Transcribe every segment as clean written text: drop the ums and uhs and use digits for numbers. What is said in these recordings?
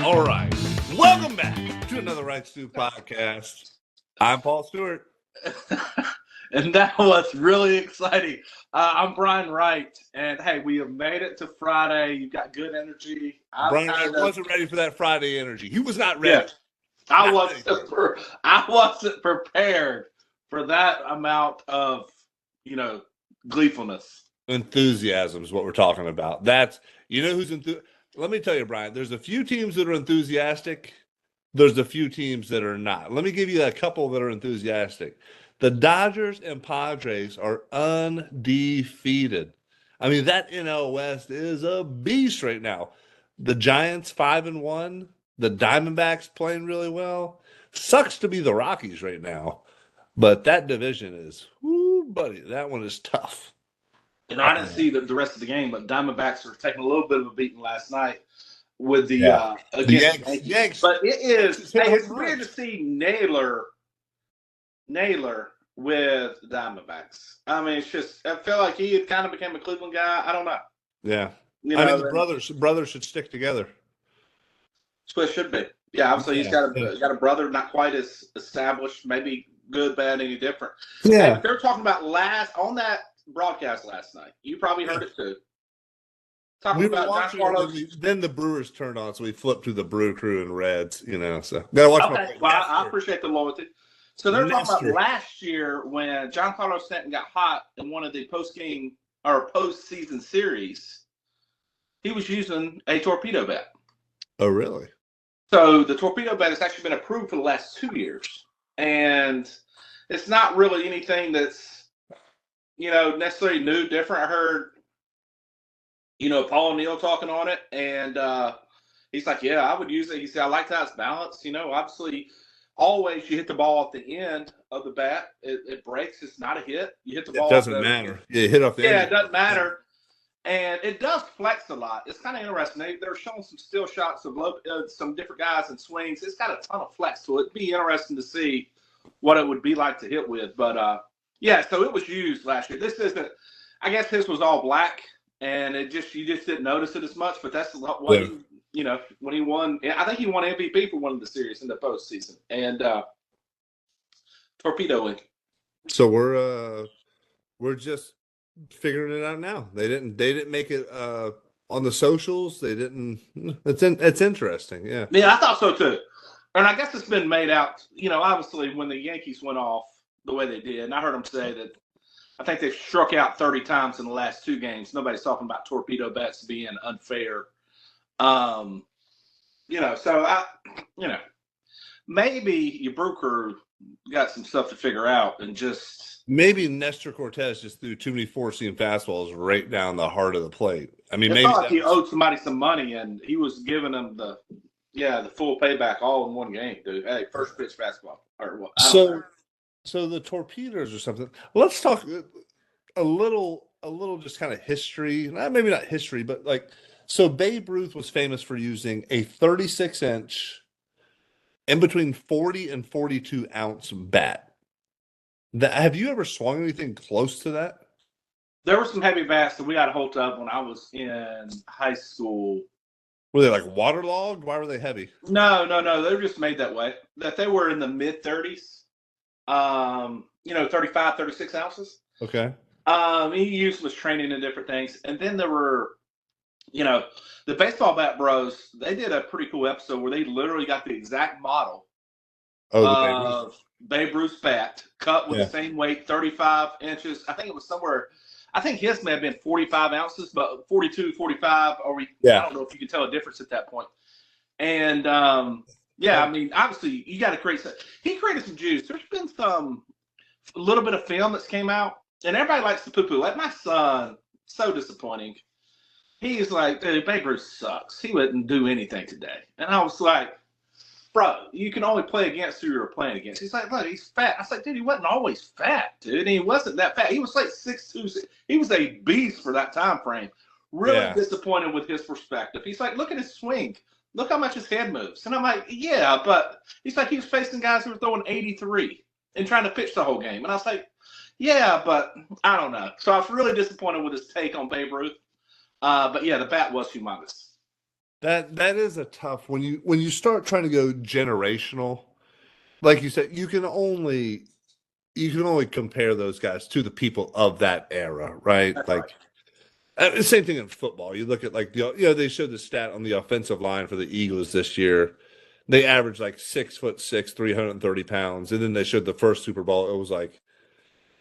All right. Welcome back to another Wright podcast. I'm Paul Stewart. And that was really exciting. I'm Brian Wright. And hey, we have made it to Friday. You've got good energy. Brian Wright wasn't ready for that Friday energy. He was not ready. Yeah, I wasn't prepared for that amount of, gleefulness. Enthusiasm is what we're talking about. That's, who's enthusiastic. Let me tell you, Brian, there's a few teams that are enthusiastic. There's a few teams that are not. Let me give you a couple that are enthusiastic. The Dodgers and Padres are undefeated. I mean, that NL West is a beast right now. The Giants 5-1. The Diamondbacks playing really well. Sucks to be the Rockies right now, but that division is, buddy, that one is tough. And I didn't see the rest of the game, but Diamondbacks are taking a little bit of a beating last night with the against the Yanks. But it's weird to see Naylor with the Diamondbacks. I mean, it's just, I feel like he had kind of became a Cleveland guy. I don't know. Yeah. The brothers should stick together. That's what it should be. Yeah, obviously he's got a brother not quite as established, maybe good, bad, any different. Yeah. Hey, they're talking about on that broadcast last night. You probably heard it too. We were watching it, then the Brewers turned on, so we flipped to the Brew Crew and Reds, so gotta watch. Okay, I appreciate the loyalty. So they're talking about last year when Giancarlo Stanton got hot in one of the post-game or postseason series, he was using a torpedo bat. Oh, really? So the torpedo bat has actually been approved for the last 2 years, and it's not really anything that's necessarily new, different. I heard Paul O'Neill talking on it, and he's like, yeah, I would use it. He said, I like how it's balanced. Obviously, always you hit the ball at the end of the bat. It breaks. It's not a hit. You hit the ball. It doesn't matter. Yeah, hit off the end. Yeah, it doesn't matter. And it does flex a lot. It's kind of interesting. They're showing some still shots of some different guys and swings. It's got a ton of flex to it. It'd be interesting to see what it would be like to hit with. But, so it was used last year. This isn't – I guess his was all black, and you just didn't notice it as much. But that's what when he won – I think he won MVP for one of the series in the postseason. And torpedoing. So we're just – figuring it out now. They didn't make it on the socials. They didn't. It's interesting. Yeah. Yeah, I thought so too. And I guess it's been made out. Obviously when the Yankees went off the way they did, and I heard them say that I think they've struck out 30 times in the last 2 games. Nobody's talking about torpedo bats being unfair. So maybe your broker got some stuff to figure out and just. Maybe Nestor Cortez just threw too many four-seam fastballs right down the heart of the plate. I mean, maybe like he owed somebody some money, and he was giving them the full payback all in one game, dude. Hey, first pitch fastball or what? So the torpedoes or something. Let's talk a little just kind of history. Maybe not history, but so Babe Ruth was famous for using a 36-inch in between 40 and 42 ounce bat. Have you ever swung anything close to that? There were some heavy bats that we got a hold of when I was in high school. Were they waterlogged? Why were they heavy? No. They were just made that way. That they were in the mid-30s, 35, 36 ounces. Okay. He was training in different things. And then there were, the baseball bat bros, they did a pretty cool episode where they literally got the exact model of Babe Ruth's bat, cut with the same weight, 35 inches. I think it was somewhere. I think his may have been 45 ounces, but 42, 45. I don't know if you can tell a difference at that point. And I mean, obviously, you got to create some. He created some juice. There's been a little bit of film that's came out, and everybody likes to poo-poo. Like my son, so disappointing. He's like, dude, Babe Ruth sucks. He wouldn't do anything today. And I was like, bro, you can only play against who you're playing against. He's like, look, he's fat. I was like, dude, he wasn't always fat, dude. And he wasn't that fat. He was like 6'2". He was a beast for that time frame. Really disappointed with his perspective. He's like, look at his swing. Look how much his head moves. And I'm like, yeah, but he's like, he was facing guys who were throwing 83 and trying to pitch the whole game. And I was like, yeah, but I don't know. So I was really disappointed with his take on Babe Ruth. But yeah, the bat was humongous. That is a tough when you start trying to go generational. Like you said, you can only compare those guys to the people of that era, right? That's right. Like same thing in football. You look at like they showed the stat on the offensive line for the Eagles this year. They averaged like 6'6", 330 pounds, and then they showed the first Super Bowl. It was like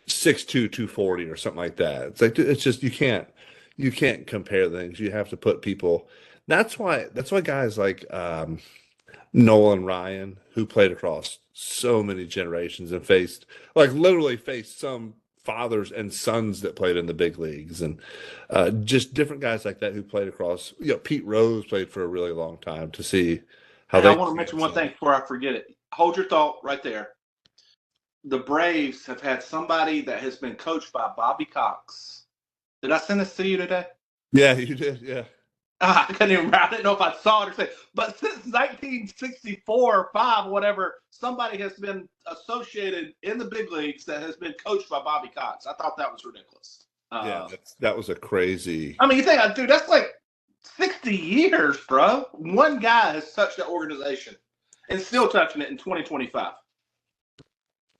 6'2", 240 or something like that. It's like it's just you can't compare things. You have to put people. That's why guys like Nolan Ryan, who played across so many generations and literally faced some fathers and sons that played in the big leagues, and just different guys like that who played across. Pete Rose played for a really long time to see how And I they want to see mention one themselves. thing before I forget it. Hold your thought right there. The Braves have had somebody that has been coached by Bobby Cox. Did I send this to you today? Yeah, you did. Yeah. I couldn't even remember. I didn't know if I saw it or say. But since 1964 or 5, whatever, somebody has been associated in the big leagues that has been coached by Bobby Cox. I thought that was ridiculous. Yeah, that was a crazy. I mean, you think, dude, that's like 60 years, bro. One guy has touched that organization and still touching it in 2025.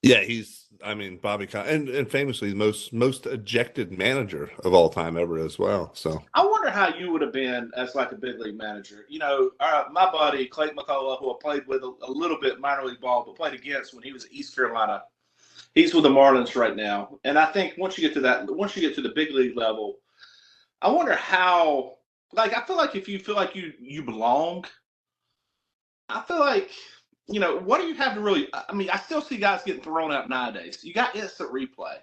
Yeah, I mean, Bobby Con and famously the most ejected manager of all time ever as well. So I wonder how you would have been as like a big league manager. My buddy Clayton McCullough, who I played with a little bit minor league ball, but played against when he was at East Carolina. He's with the Marlins right now, and I think once you get to the big league level, I wonder how. Like, I feel like if you feel like you belong, I feel like what do you have to really? I mean, I still see guys getting thrown out nowadays. You got instant replay.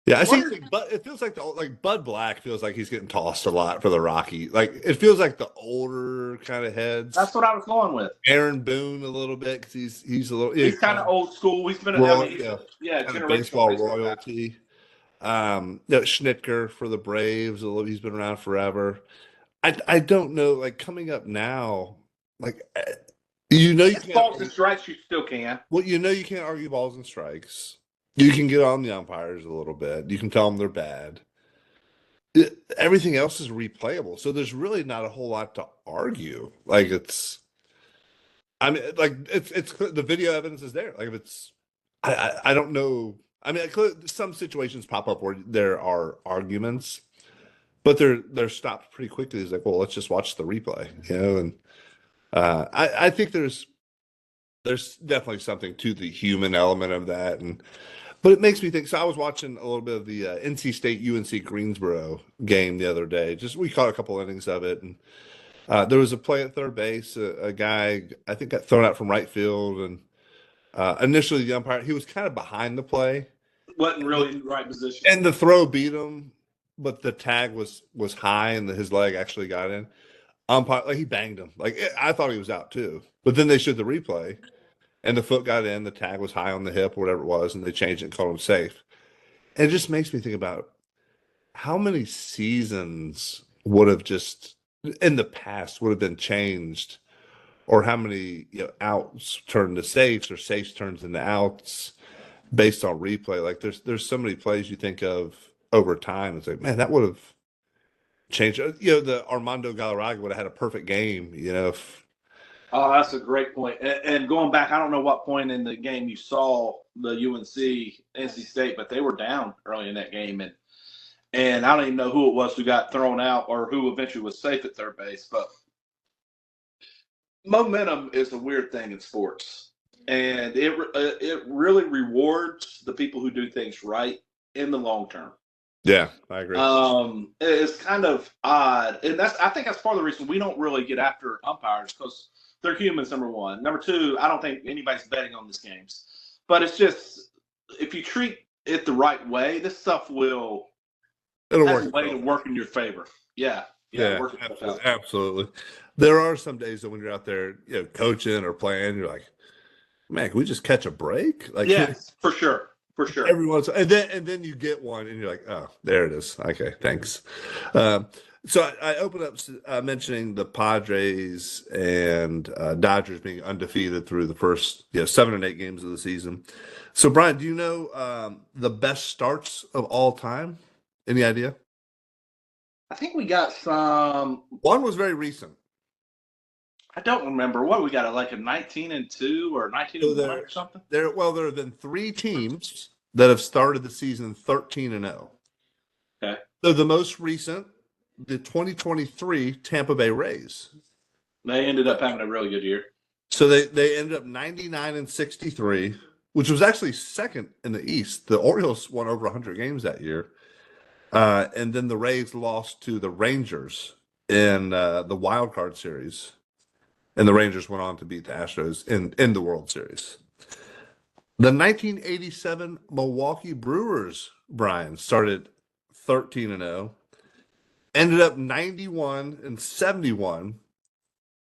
yeah, I What see. are, But it feels like Bud Black feels like he's getting tossed a lot for the Rocky. Like it feels like the older kind of heads. that's what I was going with. Aaron Boone a little bit because he's a little He's kind kind of of old school. He's been, I royal, mean, yeah, kind of generational baseball baseball guy. royalty. Schnitker for the Braves. He's been around forever. I don't know. Like coming up now, like you It's can't. balls and strikes. You still can. Well, you can't argue balls and strikes. You can get on the umpires a little bit. You can tell them they're bad. Everything else is replayable, so there's really not a whole lot to argue. Like I mean, like it's the video evidence is there. Like if it's, I don't know. I mean, some situations pop up where there are arguments, but they're stopped pretty quickly. It's like, well, let's just watch the replay, and I think there's definitely something to the human element of that, but it makes me think. So I was watching a little bit of the NC State UNC Greensboro game the other day. Just we caught a couple innings of it, and there was a play at third base. A guy I think got thrown out from right field, and initially the umpire he was kind of behind the play, Wasn't and the, really in the right position. and the throw beat him, but the tag was high, and his leg actually got in. Umpire like he banged him. Like I thought he was out too, but then they showed the replay. And the foot got in, the tag was high on the hip or whatever it was, and they changed it and called him safe. And it just makes me think about how many seasons would have just in the past would have been changed, or how many outs turned to safes or safes turns into outs based on replay. Like there's so many plays you think of over time. It's like, man, that would have changed. The Armando Galarraga would have had a perfect game, if Oh, that's a great point. And going back, I don't know what point in the game you saw the UNC NC State, but they were down early in that game, and I don't even know who it was who got thrown out or who eventually was safe at third base. But momentum is a weird thing in sports, and it really rewards the people who do things right in the long term. yeah, I agree. It's kind of odd, and I think that's part of the reason we don't really get after umpires because they're humans. Number one, number two, I don't think anybody's betting on these games, but it's just if you treat it the right way, this stuff It'll has work a way to itself. work in your favor. Yeah, Yeah, work itself absolutely. out. Absolutely. There are some days that when you're out there, coaching or playing, you're like, man, can we just catch a break? Like Yes, for sure. everyone's, and then you get one, and you're like, oh, there it is. Okay, thanks. Um, so I opened up mentioning the Padres and Dodgers being undefeated through the first 7 and 8 games of the season. So Brian, do you know the best starts of all time? Any idea? I think we got some. One was very recent. I don't remember what we got, like a 19-2 or 19-1 or something. There have been 3 teams that have started the season 13-0. Okay. So the most recent, the 2023 Tampa Bay Rays. They ended up having a really good year. So they ended up 99-63, which was actually second in the East. The Orioles won over 100 games that year. And then the Rays lost to the Rangers in the wild card series. And the Rangers went on to beat the Astros in the World Series. The 1987 Milwaukee Brewers, Brian, started 13-0, ended up 91-71.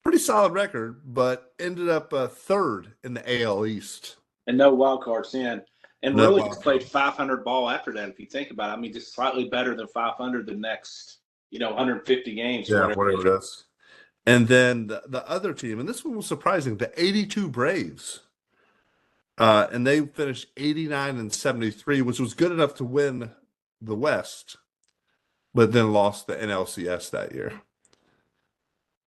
Pretty solid record, but ended up third in the AL East. And no wild cards in. And No really just played 500 ball after that, if you think about it. I mean, just slightly better than 500 the next, 150 games. Yeah, whatever it is. And then the other team, and this one was surprising, the 82 Braves. And they finished 89-73, which was good enough to win the West, but then lost the NLCS that year.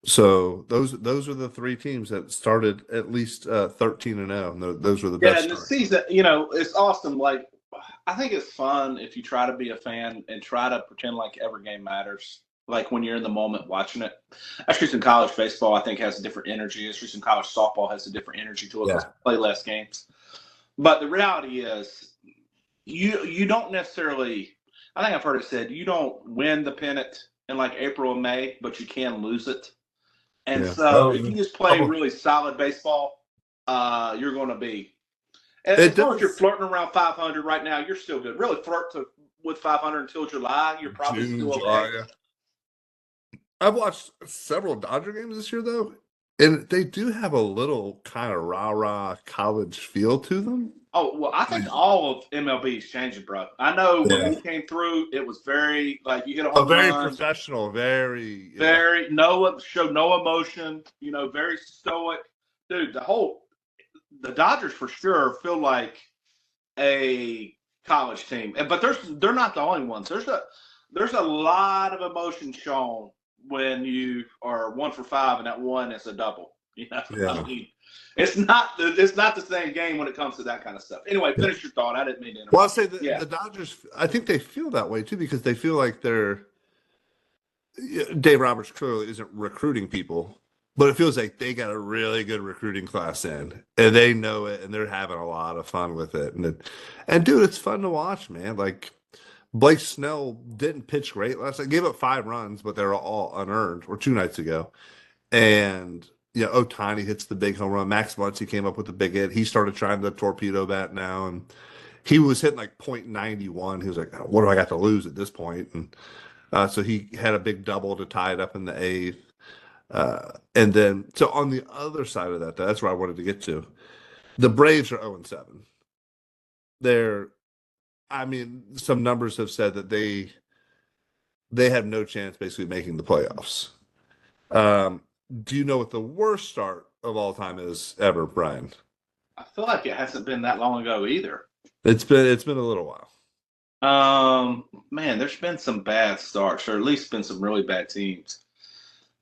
So those are the 3 teams that started at least 13-0, and those were the best. Yeah, and the season, it's awesome. Like, I think it's fun if you try to be a fan and try to pretend like every game matters. Like when you're in the moment watching it. Actually, some college baseball, I think, has a different energy. Actually, some college softball has a different energy to it. Yeah. Play less games. But the reality is, you don't necessarily. I think I've heard it said you don't win the pennant in like April and May, but you can lose it. And so if you just play really solid baseball, you're going to be. And as long as you're flirting around 500 right now, you're still good. Really flirt with 500 until July, you're probably still okay. Yeah. I've watched several Dodger games this year, though, and they do have a little kind of rah-rah college feel to them. Oh, well, I think all of MLB is changing, bro. I know when we came through, it was very, like, you hit a home very run, professional, very show no emotion, very stoic. Dude, the Dodgers for sure feel like a college team. But they're not the only ones. There's a lot of emotion shown when you are 1 for 5 and that one is a double. I mean, it's not the same game when it comes to that kind of stuff. Anyway, finish your thought. I didn't mean to interrupt. Well, I'll say the Dodgers, I think they feel that way too, because they feel like Dave Roberts clearly isn't recruiting people, but it feels like they got a really good recruiting class in, and they know it, and they're having a lot of fun with it. And dude, it's fun to watch, man. Like, Blake Snell didn't pitch great last night. Gave up 5 runs, but they were all unearned, or 2 nights ago. And Ohtani hits the big home run. Max Muncy came up with a big hit. He started trying the torpedo bat now, and he was hitting like .91. He was like, "What do I got to lose at this point?" And so he had a big double to tie it up in the 8th. And then, so on the other side of that, that's where I wanted to get to. The Braves are 0-7. Some numbers have said that they have no chance basically making the playoffs. Do you know what the worst start of all time is ever, Brian? I feel like it hasn't been that long ago either. It's been a little while. Man, there's been some bad starts, or at least been some really bad teams.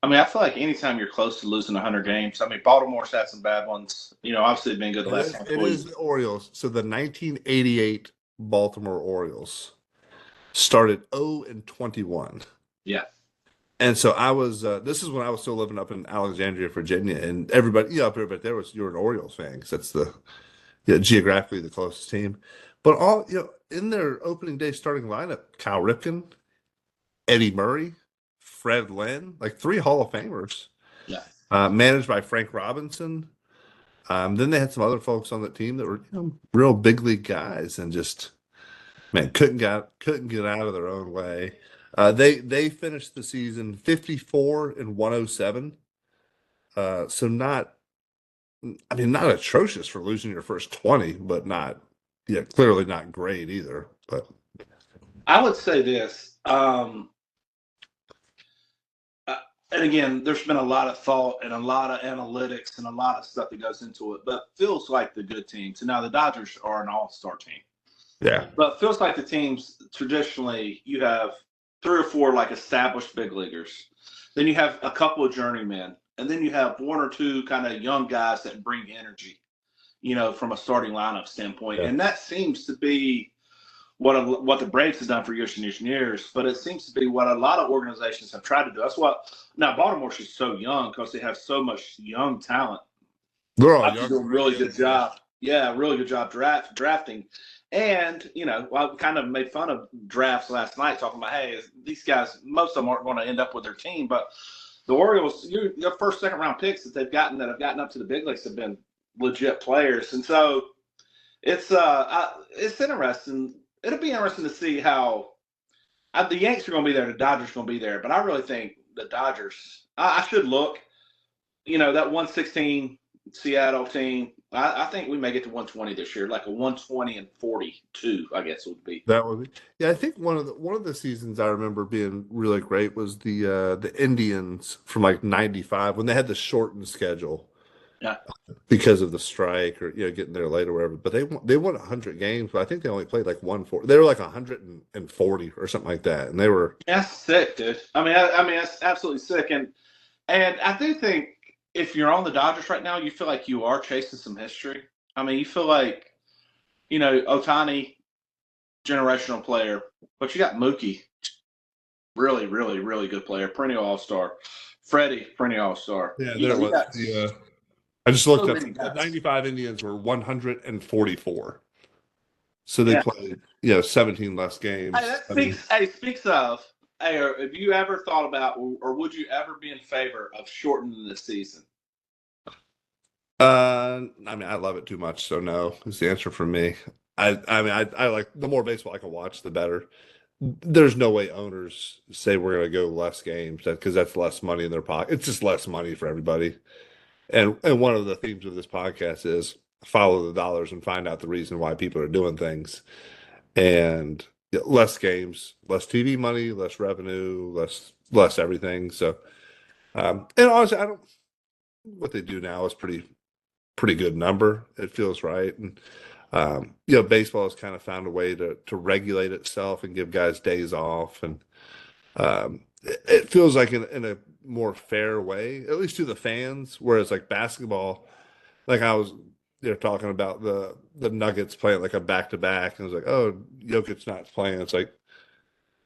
I mean, I feel like anytime you're close to losing 100 games, I mean, Baltimore's had some bad ones. Obviously, they've been good the last time. It is the Orioles. So the 1988 Baltimore Orioles started 0-21. Yeah. And so I was, this is when I was still living up in Alexandria, Virginia, and everybody, everybody there you're an Orioles fan, because that's geographically the closest team. But in their opening day starting lineup, Cal Ripken, Eddie Murray, Fred Lynn, like 3 Hall of Famers. Yeah. Managed by Frank Robinson. Then they had some other folks on the team that were real big league guys, and just couldn't get out of their own way. They finished the season 54-107. So not atrocious for losing your first 20, but clearly not great either. But I would say this. And again, there's been a lot of thought and a lot of analytics and a lot of stuff that goes into it, but feels like the good teams. And now the Dodgers are an all-star team. Yeah. But it feels like the teams, traditionally, you have 3 or 4 like established big leaguers. Then you have a couple of journeymen. and then you have one or two kind of young guys that bring energy, from a starting lineup standpoint. Yeah. And that seems to be what the Braves have done for years and years and years, but it seems to be what a lot of organizations have tried to do. That's what now Baltimore's just so young because they have so much young talent. They're all I young. doing a really good job. Yeah, really good job drafting. And, I kind of made fun of drafts last night talking about, hey, these guys, most of them aren't going to end up with their team. But the Orioles, your first, second round picks that have gotten up to the big leagues have been legit players. And so it's interesting. It'll be interesting to see how the Yankees are going to be there. The Dodgers are going to be there. But I really think the Dodgers, I should look, that 116 Seattle team. I think we may get to 120 this year, like a 120 and 42, I guess it would be. That would be. Yeah, I think one of the seasons I remember being really great was the Indians from like '95 when they had the shortened schedule. Yeah. Because of the strike or getting there late or whatever. But they won 100 games, but I think they only played like 140. They were like 140 or something like that, and they were. That's sick, dude. I mean, that's absolutely sick, and I do think if you're on the Dodgers right now, you feel like you are chasing some history. I mean, you feel like, Ohtani, generational player, but you got Mookie, really, really, really good player, perennial All-Star. Freddie, perennial All-Star. Yeah, there was. I just looked up. The 95 Indians were 144. So they played, 17 less games. Speaks of, have you ever thought about, or would you ever be in favor of shortening the season? I mean, I love it too much, so no is the answer for me. I like the more baseball I can watch, the better. There's no way owners say we're going to go less games because that's less money in their pocket. It's just less money for everybody. And one of the themes of this podcast is follow the dollars and find out the reason why people are doing things. And less games, less TV money, less revenue, less everything. So, and honestly, what they do now is pretty good number. It feels right. And, baseball has kind of found a way to regulate itself and give guys days off. And it feels like in a more fair way, at least to the fans. Whereas like basketball, like I was talking about the Nuggets playing like a back-to-back, and it was like, oh, Jokic's not playing. It's like,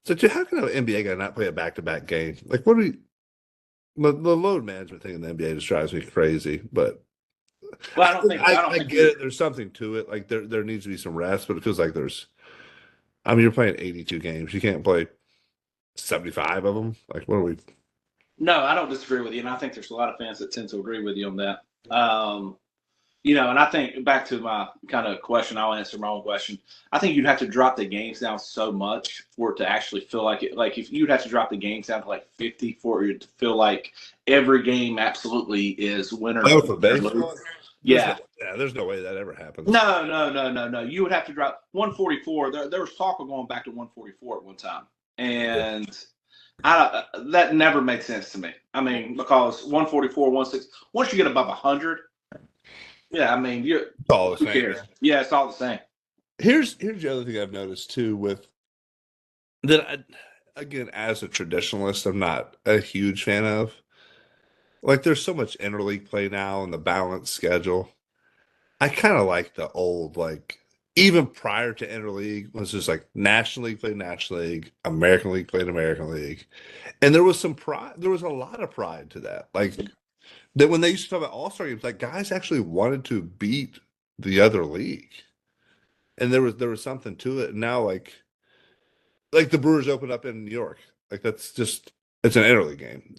dude, how can an NBA guy not play a back-to-back game? Like, what do we? The load management thing in the NBA just drives me crazy. But well, I don't think I get it. There's something to it. Like there needs to be some rest, but it feels like you're playing 82 games. You can't play 75 of them. Like, what are we? No, I don't disagree with you, and I think there's a lot of fans that tend to agree with you on that. And I think back to my kind of question, I'll answer my own question. I think you'd have to drop the games down so much for it to actually feel like it. Like if you'd have to drop the games down to like 50 for it to feel like every game absolutely is winner. Oh, for baseball? Yeah. There's no way that ever happens. No. You would have to drop 144. There was talk of going back to 144 at one time. And that never made sense to me. I mean, because 144, 16, once you get above 100, yeah, I mean, it's all the same. Cares? Yeah, it's all the same. Here's the other thing I've noticed too with that. Again, as a traditionalist, I'm not a huge fan of. Like, there's so much interleague play now and the balanced schedule. I kind of like the old, like, even prior to interleague, was just like National League played National League, American League played American League, and there was some pride. There was a lot of pride to that. Like that when they used to talk about All-Star games, like guys actually wanted to beat the other league, and there was something to it. And now, like the Brewers opened up in New York, like it's an interleague game.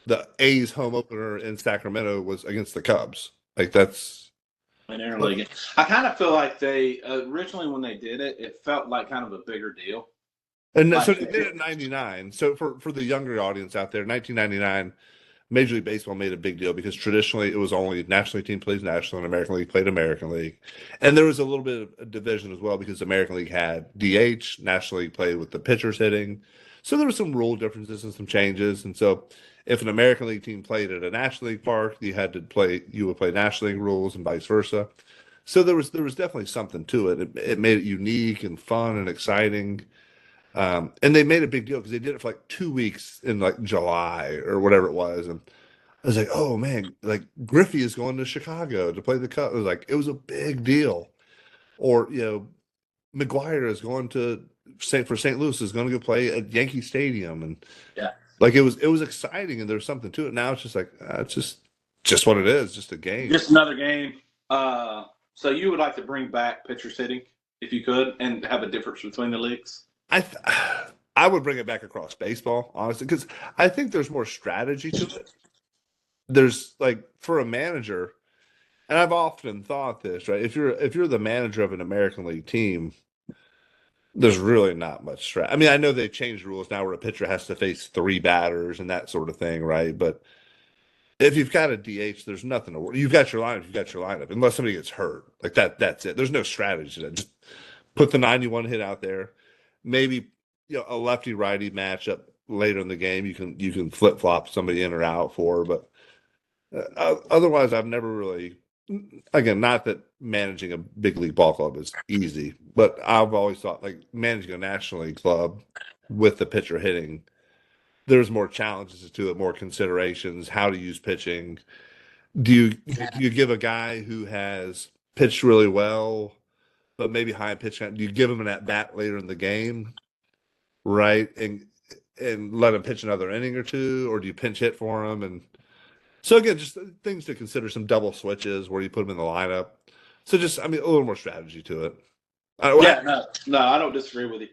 The A's home opener in Sacramento was against the Cubs. Like that's an interleague. I kind of feel like they originally when they did it, it felt like kind of a bigger deal. And like, so they did it in '99. So for the younger audience out there, 1999, Major League Baseball made a big deal because traditionally it was only National League team plays National and American League played American League. And there was a little bit of a division as well because the American League had DH, National League played with the pitchers hitting. So there were some rule differences and some changes. And so if an American League team played at a National League park, you would play National League rules and vice versa. So there was definitely something to it. It made it unique and fun and exciting. And they made a big deal because they did it for like 2 weeks in like July or whatever it was. And I was like, oh man, like Griffey is going to Chicago to play the Cup. It was like, it was a big deal. Or, McGuire is going to St. Louis is going to go play at Yankee Stadium. And Yeah. like, it was exciting and there's something to it. Now it's just like, it's just what it is, just a game. Just another game. So you would like to bring back pitcher sitting if you could, and have a difference between the leagues? I th- I would bring it back across baseball, honestly, because I think there's more strategy to it. There's like for a manager, and I've often thought this, right? If you're the manager of an American League team, there's really not much strategy. I mean, I know they changed rules now where a pitcher has to face three batters and that sort of thing, right? But if you've got a DH, there's nothing to worry. You've got your lineup, you've got your lineup, unless somebody gets hurt. Like that's it. There's no strategy to that. Just put the 91 hit out there. Maybe a lefty righty matchup later in the game. You can flip flop somebody in or out for, but otherwise, I've never really. Again, not that managing a big league ball club is easy, but I've always thought like managing a National League club with the pitcher hitting, there's more challenges to it, more considerations, how to use pitching. Do you give a guy who has pitched really well, but maybe high in pitch count, do you give him an at bat later in the game, right? And let him pitch another inning or two, or do you pinch hit for him? And so again, just things to consider, some double switches where you put them in the lineup. So just, I mean, a little more strategy to it. Yeah, no, I don't disagree with you.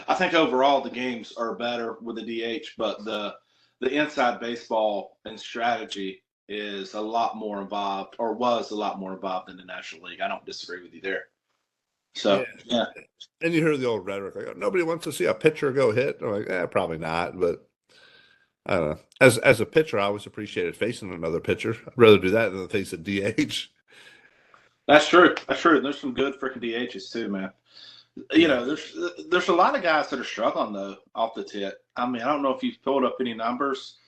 I think overall the games are better with the DH, but the inside baseball and strategy is a lot more involved, or was a lot more involved in the National League. I don't disagree with you there. So yeah. And you hear the old rhetoric like, oh, nobody wants to see a pitcher go hit. I'm like, probably not. But I don't know. As a pitcher, I always appreciated facing another pitcher. I'd rather do that than face a DH. That's true. That's true. There's some good freaking DHs too, man. There's a lot of guys that are struggling though off the tip. I mean, I don't know if you've pulled up any numbers.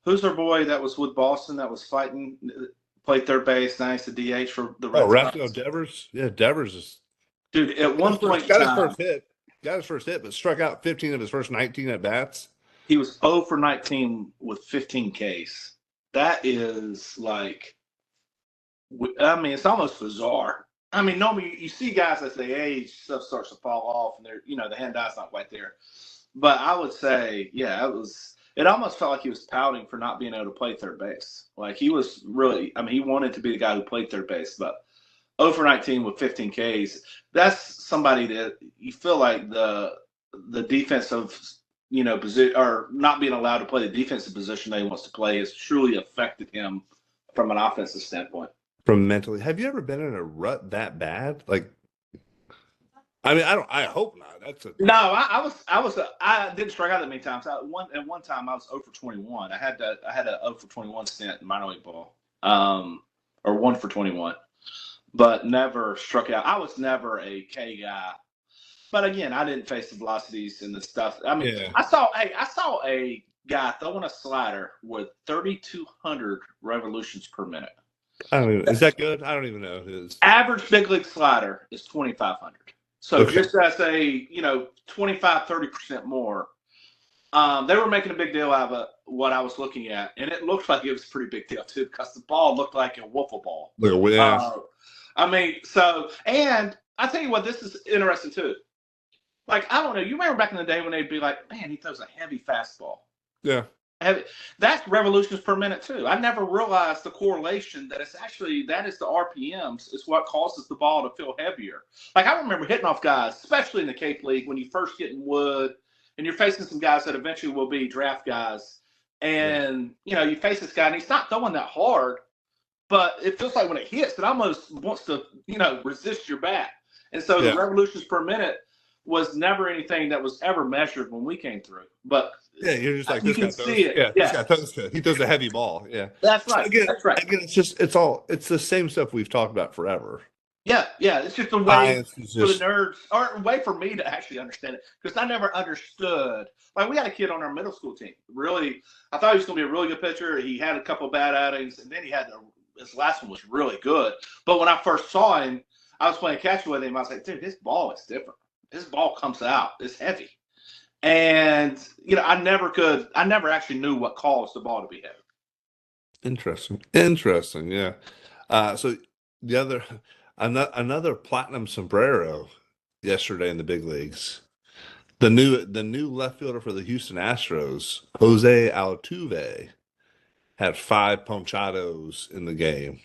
Who's our boy that was with Boston that was fighting, played third base, now he's the DH for the Red Sox? Rafael Devers? Yeah, Devers is. Dude, at one point got his first hit. Got his first hit, but struck out 15 of his first 19 at bats. He was 0 for 19 with 15 Ks. That is like, I mean, it's almost bizarre. I mean, normally you see guys as they age, stuff starts to fall off, and the hand eye's not quite there. But I would say, yeah, it almost felt like he was pouting for not being able to play third base. Like he was really, I mean, he wanted to be the guy who played third base, but 0 for 19 with 15 Ks, that's somebody that you feel like the defensive, position, or not being allowed to play the defensive position that he wants to play, has truly affected him from an offensive standpoint. From mentally, have you ever been in a rut that bad? Like, I mean, I hope not. No. I didn't strike out that many times. At one time I was 0 for 21. I had a 0 for 21 stint in minor league ball, or 1 for 21, but never struck out. I was never a K guy. But again, I didn't face the velocities and the stuff. I mean, yeah. I saw a guy throwing a slider with 3,200 revolutions per minute. I don't even, is that good? I don't even know. His average big league slider is 2,500. So okay. Just as a 25-30% more. They were making a big deal out of what I was looking at, and it looked like it was a pretty big deal too, because the ball looked like a wiffle ball. I mean, and I tell you what, this is interesting too. Like, I don't know, you remember back in the day when they'd be like, man, he throws a heavy fastball. Yeah. That's revolutions per minute too. I never realized the correlation that that is the RPMs is what causes the ball to feel heavier. Like, I remember hitting off guys, especially in the Cape League, when you first get in wood and you're facing some guys that eventually will be draft guys. And, you face this guy and he's not throwing that hard, but it feels like when it hits, it almost wants to, resist your bat. And so the revolutions per minute was never anything that was ever measured when we came through. But yeah, you're just like, you can see it. This guy throws good. He throws a heavy ball. Yeah, that's right. That's right. Again, it's the same stuff we've talked about forever. Yeah. It's just a way for the nerds, or a way for me to actually understand it, because I never understood. Like, we had a kid on our middle school team. Really, I thought he was going to be a really good pitcher. He had a couple of bad outings, and then his last one was really good. But when I first saw him, I was playing catch with him. I was like, dude, his ball is different. His ball comes out. It's heavy. And, I never actually knew what caused the ball to be heavy. Interesting. Yeah. So the other, another platinum sombrero yesterday in the big leagues. The new left fielder for the Houston Astros, Jose Altuve, had 5 ponchados in the game.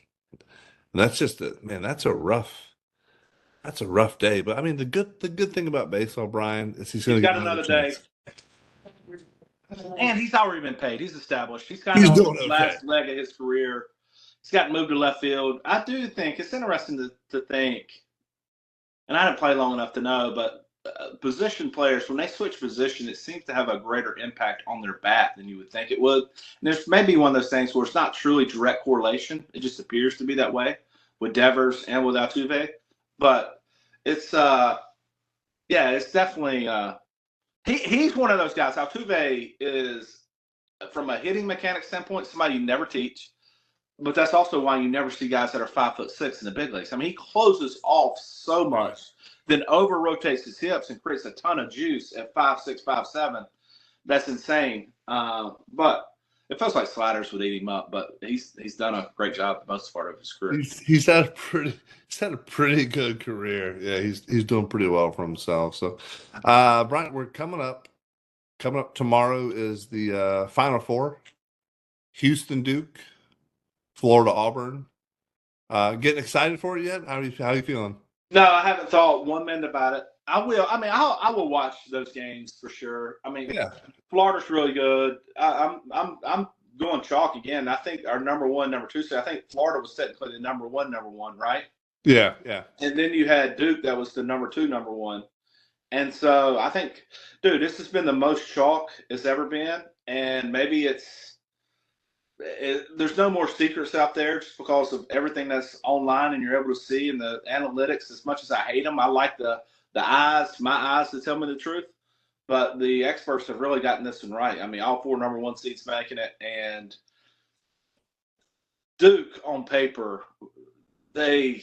And that's just man, that's a rough day. But I mean, the good thing about baseball, Brian, is he's He's going to got get another another day. chance. And he's already been paid. He's established. He's kind He's of on doing the okay. last leg of his career. He's gotten moved to left field. I do think it's interesting to think, and I didn't play long enough to know, but position players, when they switch position, it seems to have a greater impact on their bat than you would think it would. And there's maybe one of those things where it's not truly direct correlation. It just appears to be that way with Devers and with Altuve. But it's it's definitely he's one of those guys. Altuve is, from a hitting mechanic standpoint, somebody you never teach. But that's also why you never see guys that are 5'6" in the big leagues. I mean, he closes off so much, then over rotates his hips and creates a ton of juice at 5'6", 5'7". That's insane. But it feels like sliders would eat him up. But he's done a great job the most part of his career. He's had a pretty good career. Yeah, he's doing pretty well for himself. So, Brian, we're coming up. Coming up tomorrow is the Final Four. Houston Duke, Florida Auburn. Getting excited for it yet? How you feeling? No, I haven't thought one minute about it. I will. I mean, I will watch those games for sure. I mean, Yeah. Florida's really good. I'm going chalk again. I think our number one, number two. So I think Florida was technically the number one, right? Yeah, yeah. And then you had Duke that was the number two, number one. And so I think, dude, this has been the most chalk it's ever been. And maybe there's no more secrets out there just because of everything that's online and you're able to see, and the analytics. As much as I hate them, I like my eyes to tell me the truth. But the experts have really gotten this one right. I mean, all four number one seeds making it, and Duke on paper, I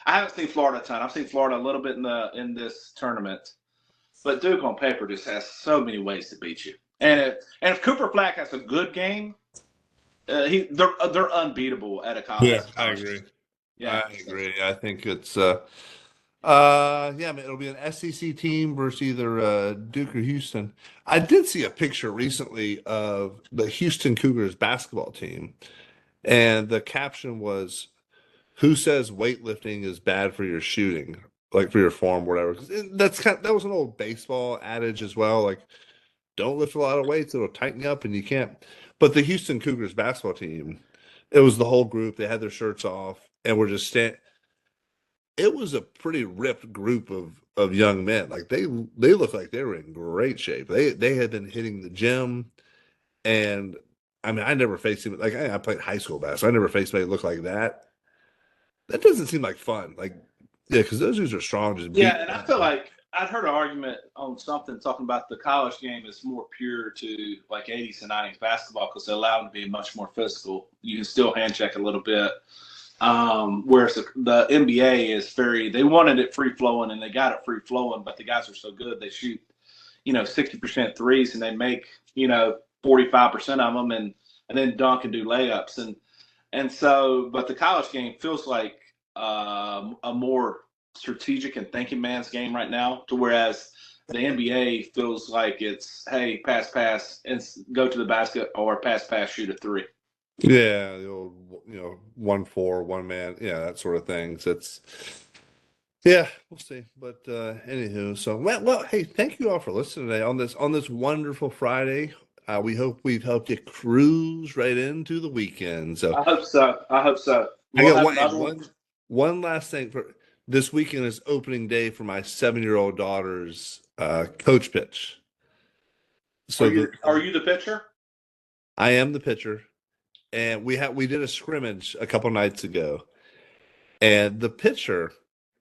haven't seen Florida a ton. I've seen Florida a little bit in this tournament, but Duke on paper just has so many ways to beat you. And if Cooper Flack has a good game, they're unbeatable at a college. Yeah, I agree. Yeah, I agree. I think it's man, it'll be an SEC team versus either Duke or Houston. I did see a picture recently of the Houston Cougars basketball team, and the caption was, "Who says weightlifting is bad for your shooting, like for your form, whatever?" 'Cause that was an old baseball adage as well. Like, don't lift a lot of weights; it'll tighten you up, and you can't. But the Houston Cougars basketball team, it was the whole group. They had their shirts off and were just standing. It was a pretty ripped group of young men. Like they looked like they were in great shape. They had been hitting the gym, and I mean, I never faced him. Like I played high school basketball. I never faced anybody look like that. That doesn't seem like fun. Like, yeah, because those dudes are strong. Just yeah, and I feel like I'd heard an argument on something talking about the college game is more pure to like 80s and 90s basketball because they allow them to be much more physical. You can still hand check a little bit. Whereas the NBA is they wanted it free flowing and they got it free flowing, but the guys are so good they shoot, 60% threes and they make 45% of them and then dunk and do layups and so, but the college game feels like a more strategic and thinking man's game right now, to whereas the NBA feels like it's hey pass and go to the basket or pass shoot a three. yeah, the old 1-4 one man, yeah, that sort of thing. So yeah, we'll see. But anywho, so well, hey, thank you all for listening today on this wonderful Friday. We hope we've helped you cruise right into the weekend. So I hope so. I We'll got have another one last thing for this weekend is opening day for my 7-year-old daughter's coach pitch. So Are you the pitcher? I am the pitcher, and we did a scrimmage a couple nights ago, and the pitcher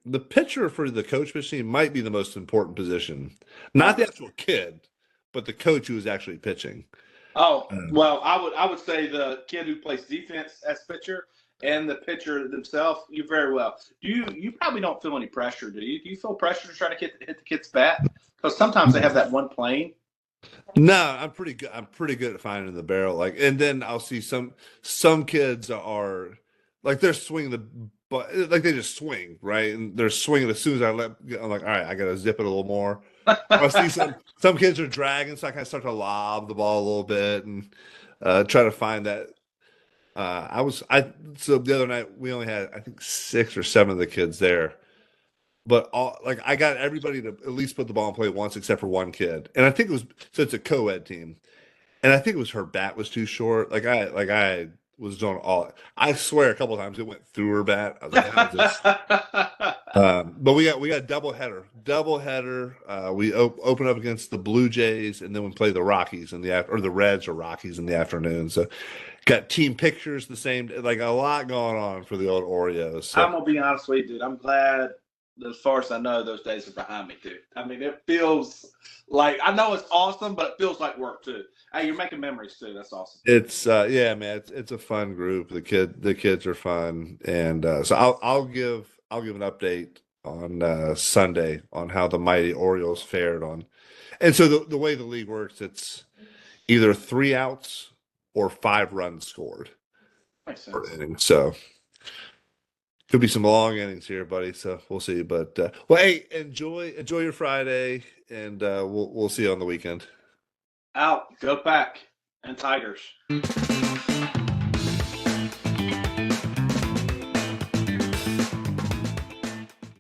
for the coach pitch team might be the most important position, not the actual kid, but the coach who is actually pitching. Oh, well, I would say the kid who plays defense as pitcher and the pitcher themselves. You very well. You probably don't feel any pressure, do you? Do you feel pressure to try to hit the kid's bat? Because sometimes they have that one plane. No, I'm pretty good. I'm pretty good at finding the barrel. Like, and then I'll see some kids are like they're swinging the but like they just swing right, and they're swinging as soon as I'm like, all right, I gotta zip it a little more. I see some kids are dragging, so I kind of start to lob the ball a little bit and try to find that. I so the other night we only had I think 6 or 7 of the kids there, but all like I got everybody to at least put the ball in play once except for one kid, and I think it was so it's a co-ed team. And I think it was her bat was too short. Like I was doing all. I swear a couple of times it went through her bat. I was like, how is this? But we got double header. We open up against the Blue Jays, and then we play the Rockies in the after or the Reds or Rockies in the afternoon. So got team pictures the same. Like a lot going on for the old Oreos. So. I'm gonna be honest with you, dude. I'm glad, as far as I know, those days are behind me too. I mean, it feels like I know it's awesome, but it feels like work too. Hey, you're making memories too. That's awesome. It's yeah, man. It's a fun group. The kids are fun, and so I'll give an update on Sunday on how the mighty Orioles fared on. And so the way the league works, it's either 3 outs or 5 runs scored Makes per sense. inning. So could be some long innings here, buddy. So we'll see. But well, hey, enjoy your Friday, and we'll see you on the weekend. Out, go back, and Tigers.